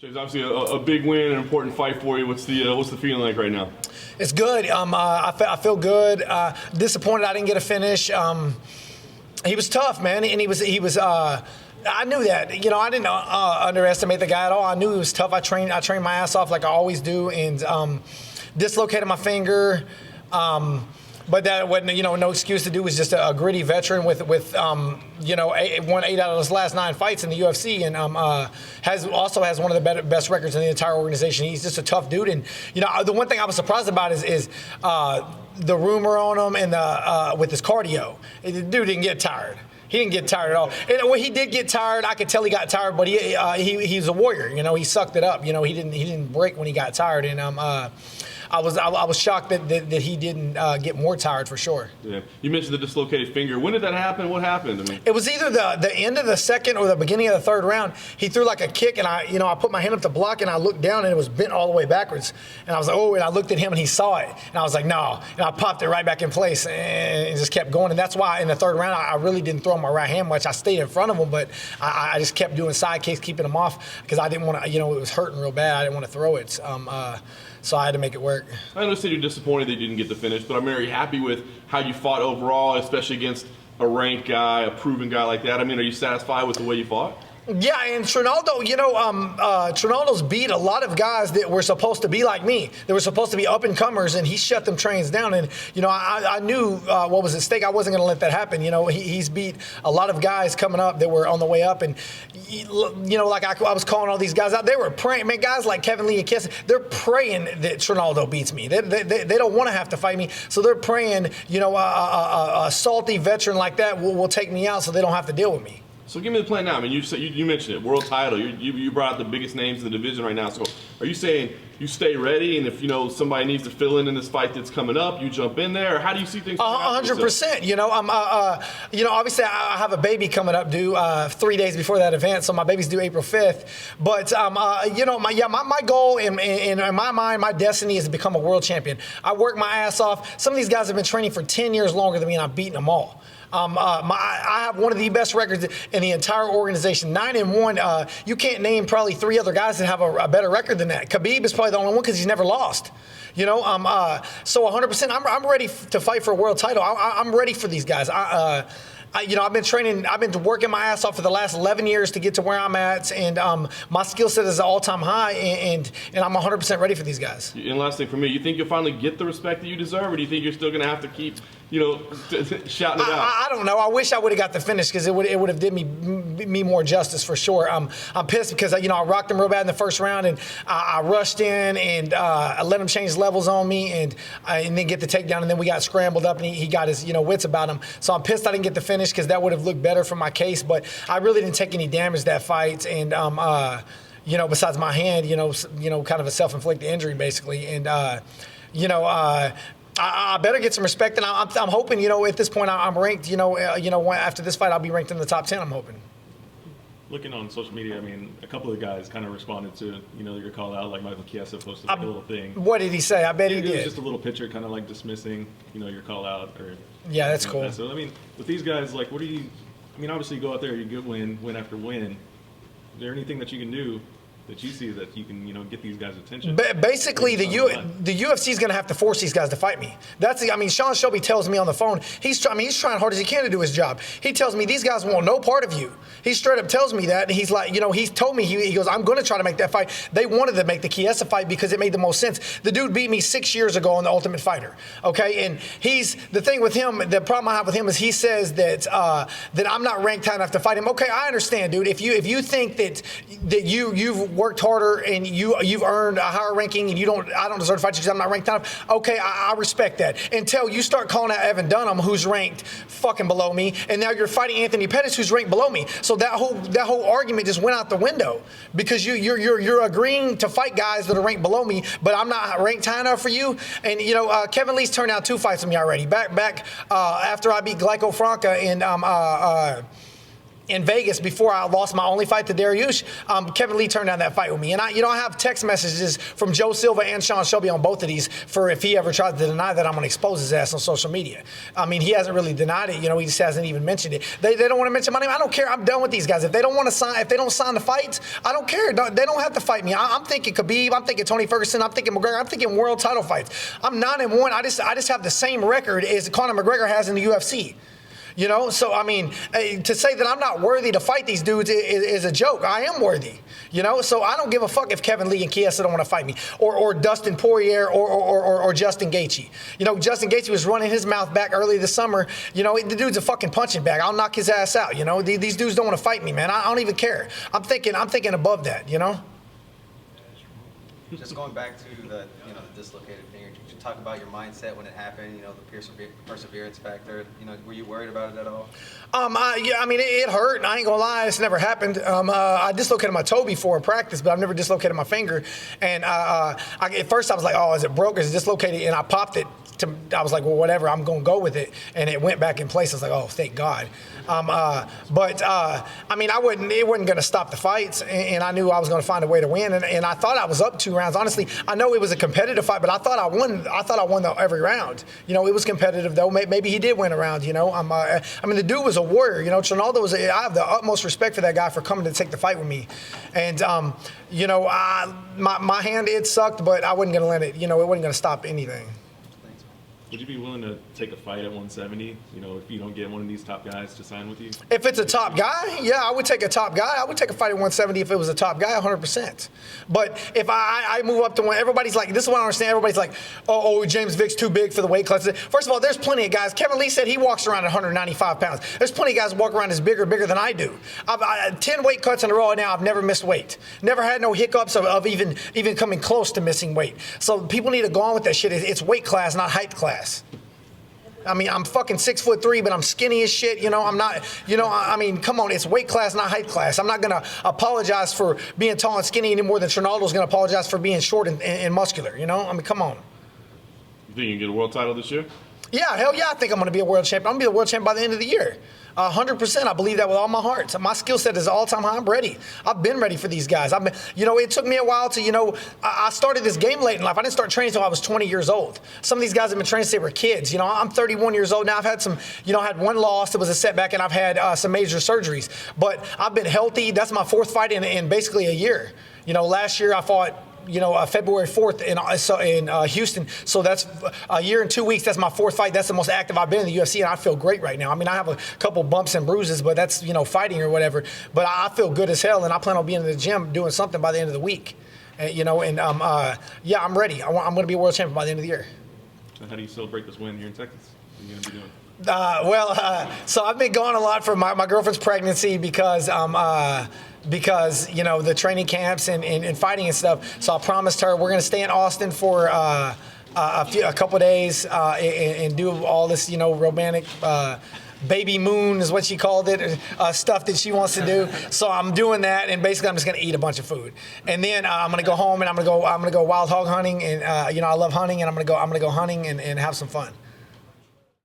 James, obviously a big win, an important fight for you. What's the feeling like right now? It's good. I feel good. Disappointed I didn't get a finish. He was tough, man, and he was. I knew that. You know, I didn't underestimate the guy at all. I knew he was tough. I trained my ass off like I always do, and dislocated my finger. But that wasn't, no excuse to do. Was just a gritty veteran with won 8 out of his last 9 fights in the UFC, and has one of the best records in the entire organization. He's just a tough dude, and the one thing I was surprised about is the rumor on him and with his cardio. The dude didn't get tired. He didn't get tired at all. And when he did get tired, I could tell he got tired. But he's a warrior. He sucked it up. He didn't break when he got tired. And I was shocked that he didn't get more tired for sure. Yeah. You mentioned the dislocated finger. When did that happen? What happened? It was either the end of the second or the beginning of the third round. He threw like a kick, and I put my hand up to block, and I looked down, and it was bent all the way backwards. And I was like, oh, and I looked at him, and he saw it. And I was like, no. And I popped it right back in place and just kept going. And that's why in the third round, I really didn't throw my right hand much. I stayed in front of him, but I just kept doing side kicks, keeping him off, because I didn't want to, it was hurting real bad. I didn't want to throw it. So I had to make it work. I understand you're disappointed that you didn't get the finish, but I'm very happy with how you fought overall, especially against a ranked guy, a proven guy like that. I mean, are you satisfied with the way you fought? Yeah, and Trinaldo, Trinaldo's beat a lot of guys that were supposed to be like me. They were supposed to be up-and-comers, and he shut them trains down. And, I knew what was at stake. I wasn't going to let that happen. He's beat a lot of guys coming up that were on the way up. And, like I was calling all these guys out. They were praying. Man, guys like Kevin Lee and Kiss, they're praying that Trinaldo beats me. They don't want to have to fight me. So they're praying, a salty veteran like that will take me out so they don't have to deal with me. So give me the plan now. I mean, you mentioned it, world title. You brought out the biggest names in the division right now. So are you saying you stay ready, and if somebody needs to fill in this fight that's coming up, you jump in there? Or how do you see things? 100%. Obviously I have a baby coming up due 3 days before that event, so my baby's due April 5th. But my goal in my mind, my destiny is to become a world champion. I work my ass off. Some of these guys have been training for 10 years longer than me, and I've beaten them all. I have one of the best records in the entire organization, 9-1. You can't name probably 3 other guys that have a better record than that. Khabib is probably the only one because he's never lost. So 100%. I'm ready to fight for a world title. I'm ready for these guys. I've been training. I've been working my ass off for the last 11 years to get to where I'm at, and my skill set is at all-time high, and I'm 100% ready for these guys. And last thing for me, you think you'll finally get the respect that you deserve, or do you think you're still going to have to keep, shouting it out? I don't know. I wish I would have got the finish, because it would have did me more justice for sure. I'm pissed because I rocked him real bad in the first round, and I rushed in and I let him change levels on me, and then get the takedown, and then we got scrambled up, and he got his wits about him. So I'm pissed I didn't get the finish, because that would have looked better for my case. But I really didn't take any damage that fight, and besides my hand, kind of a self-inflicted injury basically, and I better get some respect, and I'm hoping, at this point I'm ranked, after this fight I'll be ranked in the top 10, I'm hoping. Looking on social media, I mean, a couple of guys kind of responded to, your call out, like Michael Chiesa posted a little thing. What did he say? I bet he did. It was just a little picture kind of like dismissing, your call out. Yeah, that's cool. So, I mean, with these guys, like, obviously you go out there, you get win after win. Is there anything that you can do that you see that you can, get these guys' attention? Basically, the UFC is going to have to force these guys to fight me. Sean Shelby tells me on the phone, he's trying hard as he can to do his job. He tells me these guys want no part of you. He straight up tells me that, and he's like, he's told me, he goes, I'm going to try to make that fight. They wanted to make the Chiesa fight because it made the most sense. The dude beat me 6 years ago on The Ultimate Fighter, okay? And the thing with him, the problem I have with him is he says that I'm not ranked high enough to fight him. Okay, I understand, dude. If you think that you've worked harder and you've earned a higher ranking and I don't deserve to fight you because I'm not ranked enough, okay, I respect that. Until you start calling out Evan Dunham, who's ranked fucking below me, and now you're fighting Anthony Pettis, who's ranked below me. So that whole argument just went out the window, because you're agreeing to fight guys that are ranked below me, but I'm not ranked high enough for you. And Kevin Lee's turned out 2 fights with me already. Back after I beat Glyco Franca and in Vegas before I lost my only fight to Dariush, Kevin Lee turned down that fight with me. And I have text messages from Joe Silva and Sean Shelby on both of these for if he ever tries to deny that, I'm going to expose his ass on social media. I mean, he hasn't really denied it. He just hasn't even mentioned it. They don't want to mention my name. I don't care. I'm done with these guys. If they don't want to sign, if they don't sign the fights, I don't care. They don't have to fight me. I'm thinking Khabib. I'm thinking Tony Ferguson. I'm thinking McGregor. I'm thinking world title fights. I'm 9-1. I just have the same record as Conor McGregor has in the UFC. So I mean, to say that I'm not worthy to fight these dudes is a joke. I am worthy, So I don't give a fuck if Kevin Lee and Chiesa don't want to fight me, or Dustin Poirier, or Justin Gaethje. Justin Gaethje was running his mouth back early this summer. The dude's a fucking punching bag. I'll knock his ass out. These dudes don't want to fight me, man. I don't even care. I'm thinking above that. Just going back to the dislocated finger, could you talk about your mindset when it happened? The perseverance factor. Were you worried about it at all? Yeah, I mean, it hurt. I ain't gonna lie, it's never happened. I dislocated my toe before in practice, but I've never dislocated my finger. And at first I was like, oh, is it broke? Is it dislocated? And I popped it. I was like, well, whatever, I'm gonna go with it. And it went back in place. I was like, oh, thank God. I mean, it wasn't gonna stop the fights, and I knew I was gonna find a way to win. And I thought I was up 2 rounds. Honestly, I know it was a competitive fight, but I thought I won. I thought I won every round. It was competitive though. Maybe he did win a round. I mean, the dude was a warrior. Trinaldo was. I have the utmost respect for that guy for coming to take the fight with me. And my hand, it sucked, but I wasn't gonna let it. It wasn't gonna stop anything. Would you be willing to take a fight at 170, if you don't get one of these top guys to sign with you? If it's a top guy, yeah, I would take a top guy. I would take a fight at 170 if it was a top guy, 100%. But if I move up to one, everybody's like, this is what I don't understand. Everybody's like, oh, James Vick's too big for the weight class. First of all, there's plenty of guys. Kevin Lee said he walks around at 195 pounds. There's plenty of guys who walk around as bigger than I do. I've 10 weight cuts in a row now. I've never missed weight. Never had no hiccups of even coming close to missing weight. So people need to go on with that shit. It's weight class, not height class. I mean, I'm fucking 6'3", but I'm skinny as shit. I'm not. I mean, come on, it's weight class, not height class. I'm not gonna apologize for being tall and skinny any more than Trinaldo's gonna apologize for being short and muscular. I mean, come on. You think you can get a world title this year? Yeah, hell yeah, I think I'm gonna be a world champion. I'm gonna be the world champion by the end of the year. 100%, I believe that with all my heart. My skill set is all-time high. I'm ready. I've been ready for these guys. It took me a while to, I started this game late in life. I didn't start training until I was 20 years old. Some of these guys have been training since they were kids. I'm 31 years old now. I've had some, I had one loss that was a setback, and I've had some major surgeries. But I've been healthy. That's my 4th fight in basically a year. Last year I fought February 4th in Houston. So that's a year and 2 weeks. That's my 4th fight. That's the most active I've been in the UFC, and I feel great right now. I mean, I have a couple bumps and bruises, but that's, fighting or whatever. But I feel good as hell, and I plan on being in the gym doing something by the end of the week. Yeah, I'm ready. I'm going to be a world champion by the end of the year. So how do you celebrate this win here in Texas? What are you going to be doing? So I've been gone a lot for my girlfriend's pregnancy because the training camps and fighting and stuff. So I promised her we're going to stay in Austin for a couple days and do all this, romantic baby moon is what she called it, stuff that she wants to do. So I'm doing that, and basically I'm just going to eat a bunch of food. And then I'm going to go home and I'm going to go wild hog hunting, and I love hunting, and I'm going to go hunting and have some fun.